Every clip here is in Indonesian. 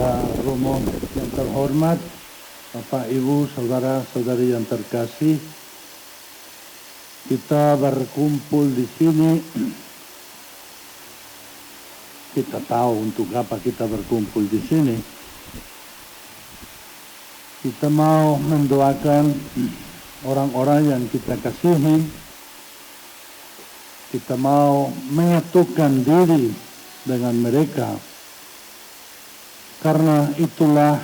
Saudara Romo yang terhormat, Bapak, Ibu, saudara-saudari yang terkasih, kita berkumpul di sini. Kita tahu untuk apa kita berkumpul di sini. Kita mau mendoakan orang-orang yang kita kasihi. Kita mau menyatukan diri dengan mereka. Karena itulah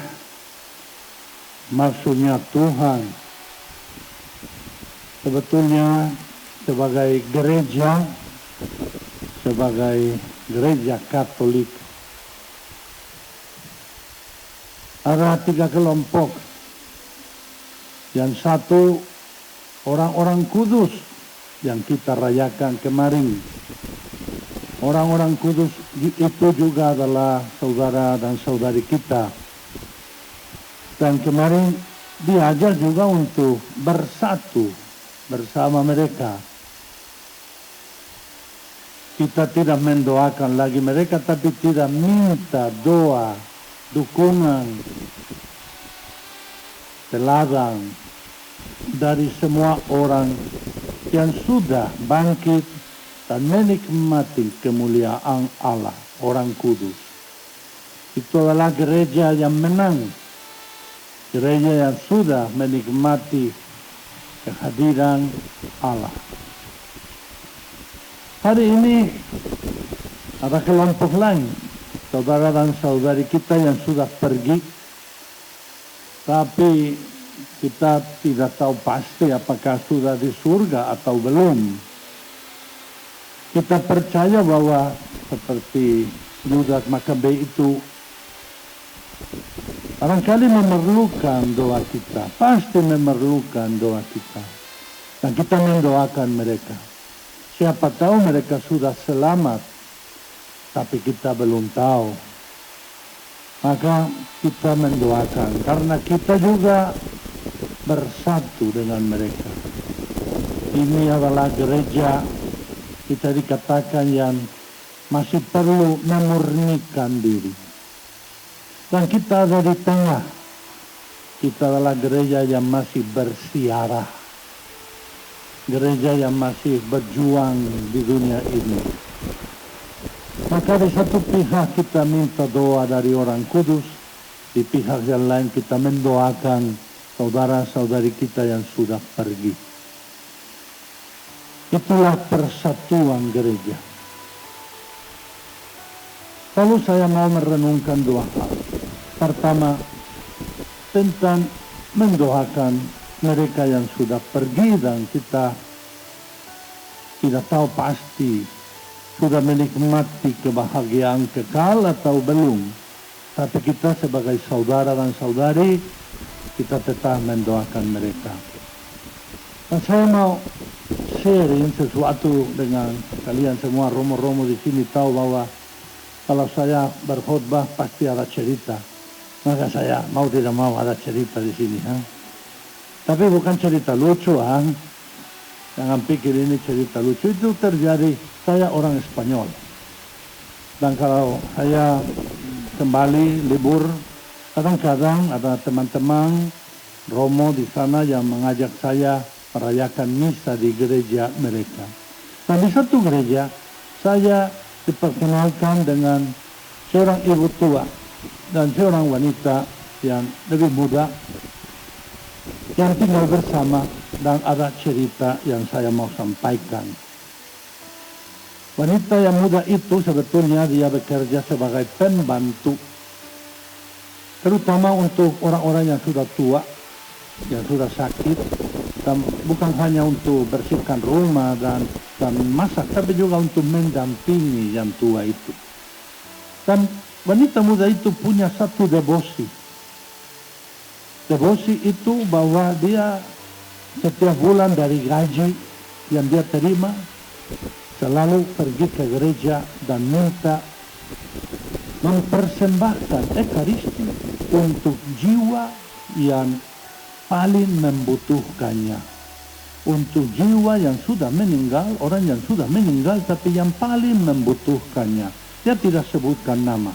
maksudnya Tuhan. Sebetulnya sebagai gereja Katolik, ada 3 kelompok. Yang satu, orang-orang kudus yang kita rayakan kemarin. Orang-orang kudus itu juga adalah saudara dan saudari kita. Dan kemarin diajar juga untuk bersatu bersama mereka. Kita tidak mendoakan lagi mereka, tapi tidak minta doa, dukungan, teladan dari semua orang yang sudah bangkit dan menikmati kemuliaan Allah, orang kudus. Itu adalah gereja yang menang, gereja yang sudah menikmati kehadiran Allah. Hari ini ada kelompok lain, saudara dan saudari kita yang sudah pergi, tapi kita tidak tahu pasti apakah sudah di surga atau belum. Kita percaya bahwa seperti Yudas Makabe itu barangkali memerlukan doa kita, pasti memerlukan doa kita. Dan kita mendoakan mereka. Siapa tahu mereka sudah selamat, tapi kita belum tahu. Maka kita mendoakan, karena kita juga bersatu dengan mereka. Ini adalah gereja, kita dikatakan yang masih perlu memurnikan diri. Dan kita ada di tengah. Kita adalah gereja yang masih bersiarah. Gereja yang masih berjuang di dunia ini. Maka di satu pihak kita minta doa dari orang kudus. Di pihak yang lain kita mendoakan saudara-saudari kita yang sudah pergi. Itulah persatuan gereja. Lalu saya mau merenungkan 2 hal. Pertama, tentang mendoakan mereka yang sudah pergi dan kita tidak tahu pasti sudah menikmati kebahagiaan kekal atau belum. Tapi kita sebagai saudara dan saudari, kita tetap mendoakan mereka. Dan saya mau sharing sesuatu dengan kalian semua. Romo-romo di sini tahu bahwa kalau saya berkhotbah pasti ada cerita. Maka saya mau tidak mau ada cerita di sini. Tapi bukan cerita lucu. Jangan pikir ini cerita lucu. Itu terjadi, saya orang Spanyol. Dan kalau saya kembali libur, kadang-kadang ada teman-teman Romo di sana yang mengajak saya merayakan misa di gereja mereka. Dan di satu gereja, saya diperkenalkan dengan seorang ibu tua dan seorang wanita yang lebih muda yang tinggal bersama, dan ada cerita yang saya mau sampaikan. Wanita yang muda itu sebetulnya dia bekerja sebagai pembantu, terutama untuk orang-orang yang sudah tua, yang sudah sakit, dan bukan hanya untuk bersihkan rumah dan masak, tapi juga untuk mendampingi yang tua itu. Dan wanita muda itu punya satu devosi. Devosi itu bahwa dia setiap bulan dari gaji yang dia terima, selalu pergi ke gereja dan minta mempersembahkan Ekaristi untuk jiwa yang paling membutuhkannya. Untuk jiwa yang sudah meninggal, orang yang sudah meninggal tapi yang paling membutuhkannya. Dia tidak sebutkan nama.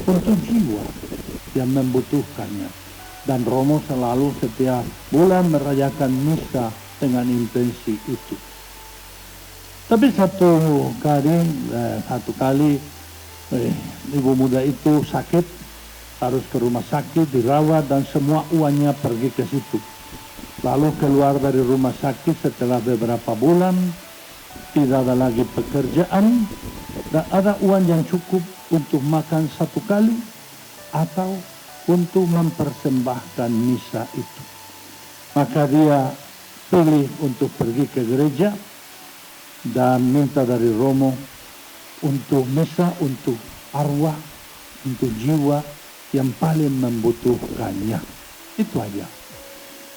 untuk jiwa yang membutuhkannya. Dan Romo selalu setiap bulan merayakan misa dengan intensi itu. Tapi satu kali ibu muda itu sakit, harus ke rumah sakit, dirawat, dan semua uangnya pergi ke situ. Lalu keluar dari rumah sakit setelah beberapa bulan, tidak ada lagi pekerjaan, dan ada uang yang cukup untuk makan satu kali, atau untuk mempersembahkan misa itu. Maka dia pilih untuk pergi ke gereja dan minta dari Romo untuk misa, untuk arwah, untuk jiwa yang paling membutuhkannya. Itu aja.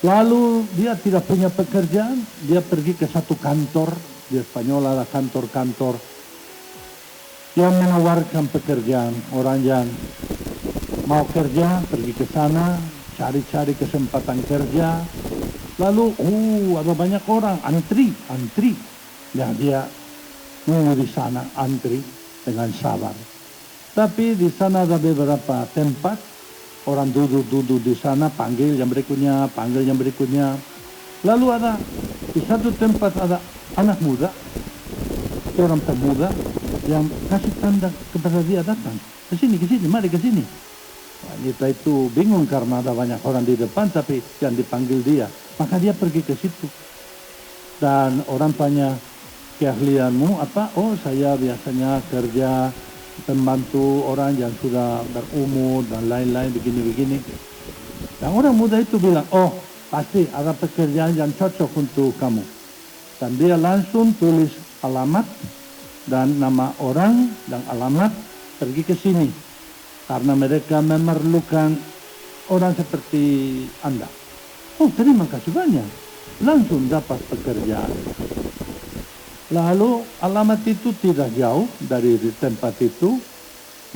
Lalu dia tidak punya pekerjaan, dia pergi ke satu kantor. Di Spanyol ada kantor-kantor yang menawarkan pekerjaan. Orang yang mau kerja, pergi ke sana, cari-cari kesempatan kerja. Lalu, ada banyak orang, antri. Ya, dia nunggu di sana, antri dengan sabar. Tapi di sana ada beberapa tempat, orang duduk di sana, panggil yang berikutnya. Lalu ada, di satu tempat ada anak muda, orang pemuda, yang kasih tanda kepada dia datang. Kesini, mari kesini. Wanita itu bingung karena ada banyak orang di depan, tapi yang dipanggil dia. Maka dia pergi ke situ. Dan orang tanya, keahlianmu apa? Oh, saya biasanya kerja membantu orang yang sudah berumur dan lain-lain begini-begini. Dan orang muda itu bilang, oh, pasti ada pekerjaan yang cocok untuk kamu. Dan dia langsung tulis alamat dan nama orang dan alamat, pergi ke sini. Karena mereka memerlukan orang seperti Anda. Oh, terima kasih banyak. Langsung dapat pekerjaan. Lalu alamat itu tidak jauh dari tempat itu.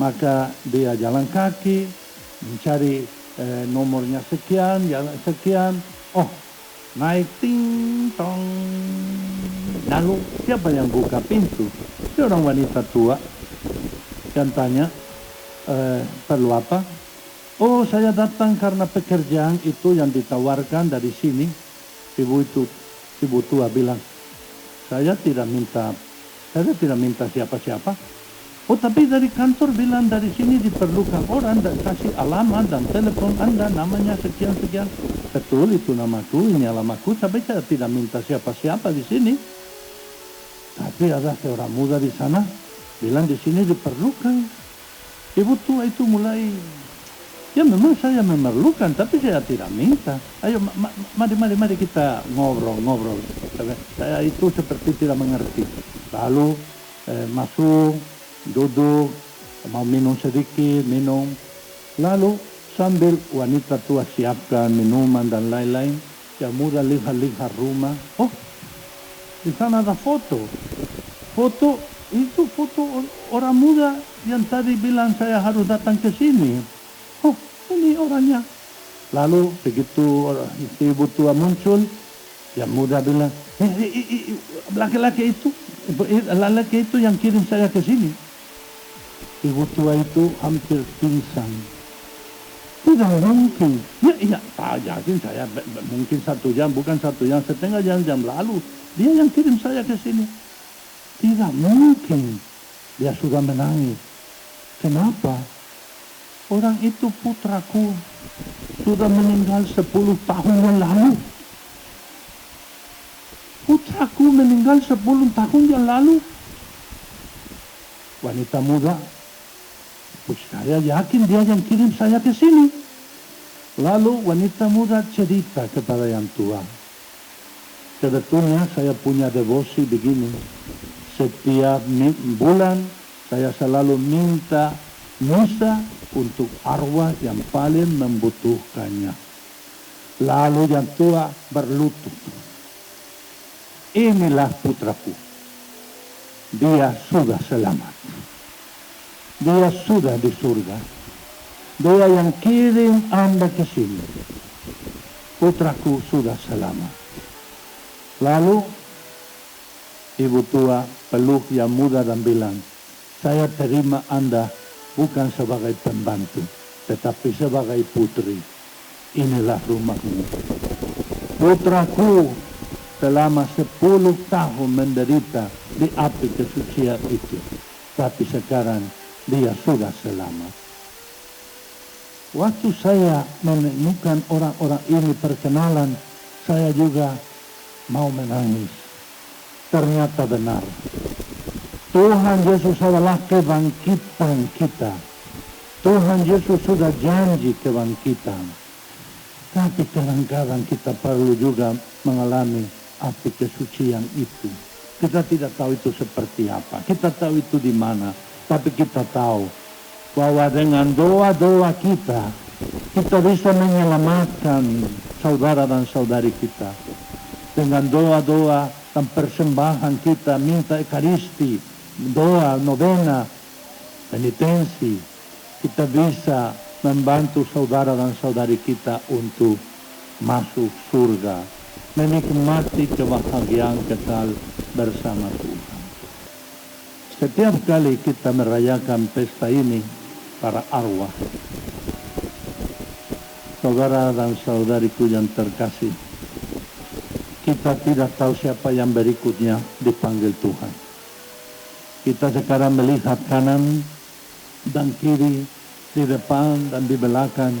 Maka dia jalan kaki, mencari nomornya sekian, jalan sekian. Oh, naik ting tong. Lalu siapa yang buka pintu? Seorang wanita tua yang tanya, perlu apa? Oh, saya datang karena pekerjaan itu yang ditawarkan dari sini. Ibu tua bilang, saya tidak minta siapa-siapa. Oh, tapi dari kantor bilang dari sini diperlukan orang, dan kasih alamat dan telepon Anda, namanya sekian-sekian. Betul, itu namaku, ini alamatku, tapi saya tidak minta siapa-siapa di sini. Tapi ada seorang muda di sana bilang di sini diperlukan. Ibu tua itu mulai, ya memang saya memerlukan, tapi saya tidak minta. Ayo, mari kita ngobrol. Saya itu seperti tidak mengerti. Lalu masuk, duduk, mau minum sedikit, minum. Lalu sambil wanita tua siapkan minuman dan lain-lain, yang muda lihat-lihat rumah. Oh, di sana ada foto. Itu foto orang muda yang tadi bilang saya harus datang ke sini. Oh, ini orangnya. Lalu begitu ibu tua muncul, yang muda bilang, laki-laki itu yang kirim saya ke sini. Ibu tua itu hampir pingsan. Tidak mungkin. Ya, yakin saya mungkin 1 jam, bukan 1 jam, setengah jam lalu. Dia yang kirim saya ke sini. Tidak mungkin. Dia sudah menangis. Kenapa? Orang itu putraku. Sudah meninggal 10 tahun yang lalu. Putraku meninggal 10 tahun yang lalu. Wanita muda, saya yakin dia yang kirim saya ke sini. Lalu wanita muda cerita kepada yang tua. Sebetulnya saya punya devosi begini. Setiap bulan saya selalu minta misa untuk arwah yang paling membutuhkannya. Lalu yang tua berlutut. Inilah putraku. Dia sudah selamat. Dia sudah di surga. Dia yang kirim Anda ke sini. Putraku sudah selamat. Lalu ibu tua peluk yang muda dan bilang, saya terima Anda bukan sebagai pembantu, tetapi sebagai putri. Inilah rumahmu. Putraku selama 10 tahun menderita di api kesucian itu, tapi sekarang dia sudah selamat. Waktu saya menemukan orang-orang ini perkenalan, saya juga mau menangis. Ternyata benar. Tuhan Yesus adalah kebangkitan kita. Tuhan Yesus sudah janji kebangkitan. Tapi kadang-kadang kita perlu juga mengalami api kesucian itu. Kita tidak tahu itu seperti apa. Kita tahu itu di mana. Tapi kita tahu bahwa dengan doa-doa kita bisa menyelamatkan saudara dan saudari kita. Dengan doa-doa dan persembahan kita, minta ekaristi, doa, novena, penitensi, kita bisa membantu saudara dan saudari kita untuk masuk surga, menikmati kebahagiaan kekal bersama Tuhan. Setiap kali kita merayakan pesta ini para arwah, saudara dan saudariku yang terkasih, kita tidak tahu siapa yang berikutnya dipanggil Tuhan. Kita sekarang melihat kanan dan kiri, di depan dan di belakang,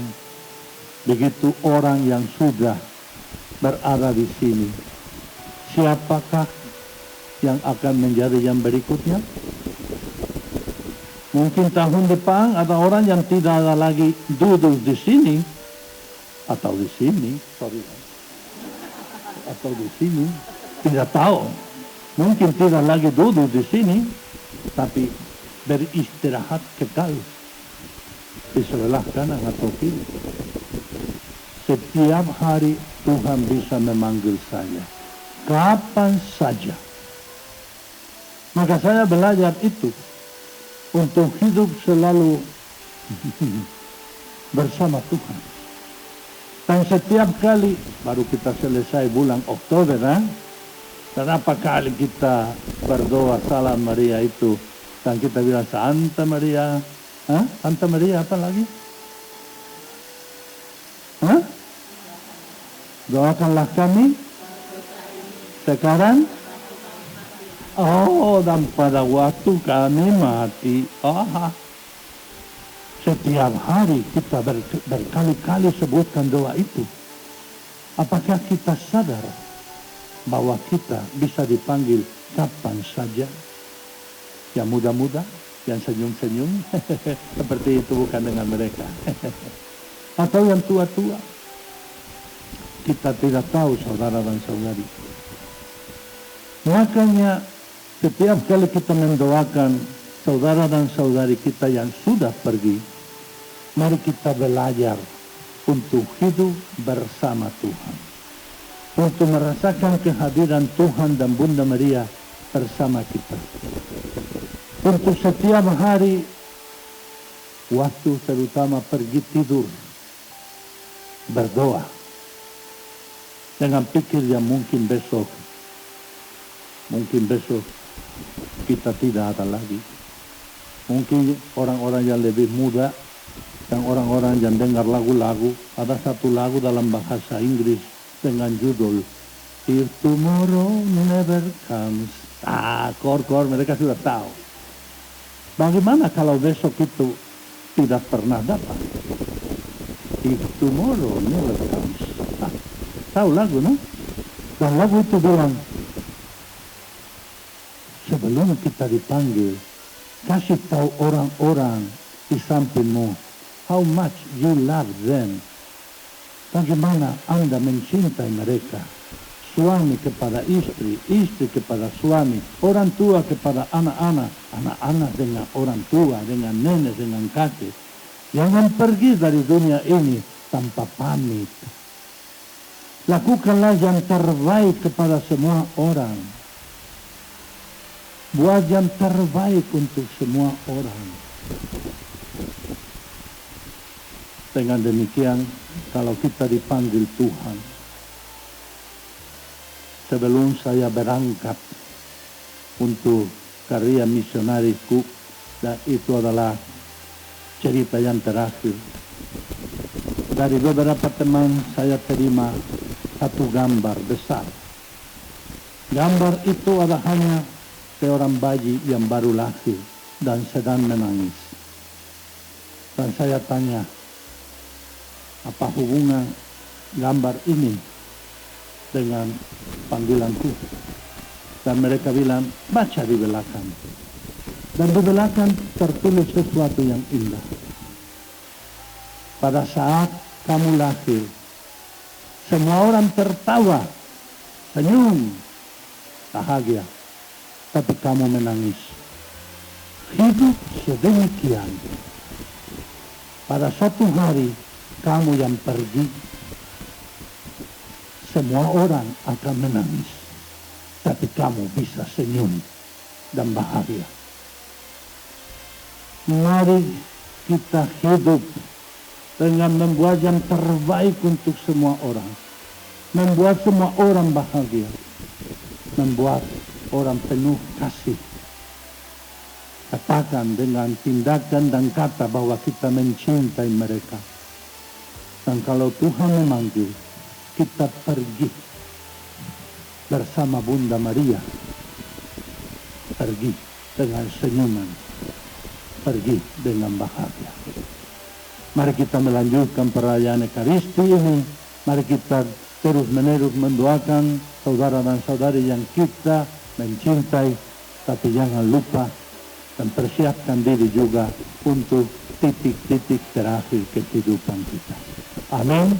begitu orang yang sudah berada di sini. Siapakah yang akan menjadi yang berikutnya? Mungkin tahun depan ada orang yang tidak ada lagi duduk di sini atau di sini, atau di sini, tidak tahu. Mungkin tidak lagi duduk di sini, tapi beristirahat kekal di sebelah kanan atau kiri. Setiap hari Tuhan bisa memanggil saya, kapan saja. Maka saya belajar itu untuk hidup selalu bersama Tuhan. Dan setiap kali baru kita selesai bulan Oktober, kenapa kali kita berdoa Salam Maria itu, dan kita bilang Santa Maria. Santa Maria apa lagi? Doakanlah kami sekarang. Oh, dan pada waktu kami mati. Setiap hari kita berkali-kali sebutkan doa itu. Apakah kita sadar bahwa kita bisa dipanggil kapan saja? Yang muda-muda, yang senyum-senyum, seperti itu bukan dengan mereka. Atau yang tua-tua. Kita tidak tahu, saudara dan saudari. Makanya setiap kali kita mendoakan saudara dan saudari kita yang sudah pergi, mari kita belajar untuk hidup bersama Tuhan. Untuk merasakan kehadiran Tuhan dan Bunda Maria bersama kita. Untuk setiap hari, waktu terutama pergi tidur, berdoa. Dengan pikir yang mungkin besok kita tidak ada lagi. Mungkin orang-orang yang lebih muda dan orang-orang yang dengar lagu-lagu, ada satu lagu dalam bahasa Inggris dengan judul If Tomorrow Never Comes. Kor mereka sudah tahu. Bagaimana kalau besok itu tidak pernah datang? If tomorrow never comes. Tahu lagu, no? Dan lagu itu bilang, sebelum kita dipanggil, kasih tahu orang-orang di sampingmu how much you love them. Bagaimana Anda mencintai mereka. Suami kepada istri, istri kepada suami, orang tua kepada anak-anak, anak-anak dengan orang tua, dengan nenek, dengan kakek. Jangan pergi dari dunia ini tanpa pamit. Lakukanlah yang terbaik kepada semua orang. Buat yang terbaik untuk semua orang. Dengan demikian, kalau kita dipanggil Tuhan, sebelum saya berangkat untuk karya misionariku, dan itu adalah cerita yang terakhir. Dari beberapa teman saya terima satu gambar besar. Gambar itu ada hanya seorang bayi yang baru lahir dan sedang menangis. Dan saya tanya, apa hubungan gambar ini dengan panggilanku? Dan mereka bilang, baca di belakang. Dan di belakang tertulis sesuatu yang indah. Pada saat kamu lahir, semua orang tertawa, senyum, bahagia. Tapi kamu menangis. Hidup sedemikian. Pada suatu hari, kamu yang pergi, semua orang akan menangis. Tapi kamu bisa senyum dan bahagia. Mari kita hidup dengan membuat yang terbaik untuk semua orang. Membuat semua orang bahagia. Membuat orang penuh kasih. Katakan dengan tindakan dan kata bahwa kita mencintai mereka. Dan kalau Tuhan memanggil, kita pergi bersama Bunda Maria. Pergi dengan senyuman. Pergi dengan bahagia. Mari kita melanjutkan perayaan Ekaristi ini. Mari kita terus-menerus mendoakan saudara dan saudari yang kita mencintai. Tapi jangan lupa dan persiapkan diri juga untuk titik-titik terakhir kehidupan kita. Amin.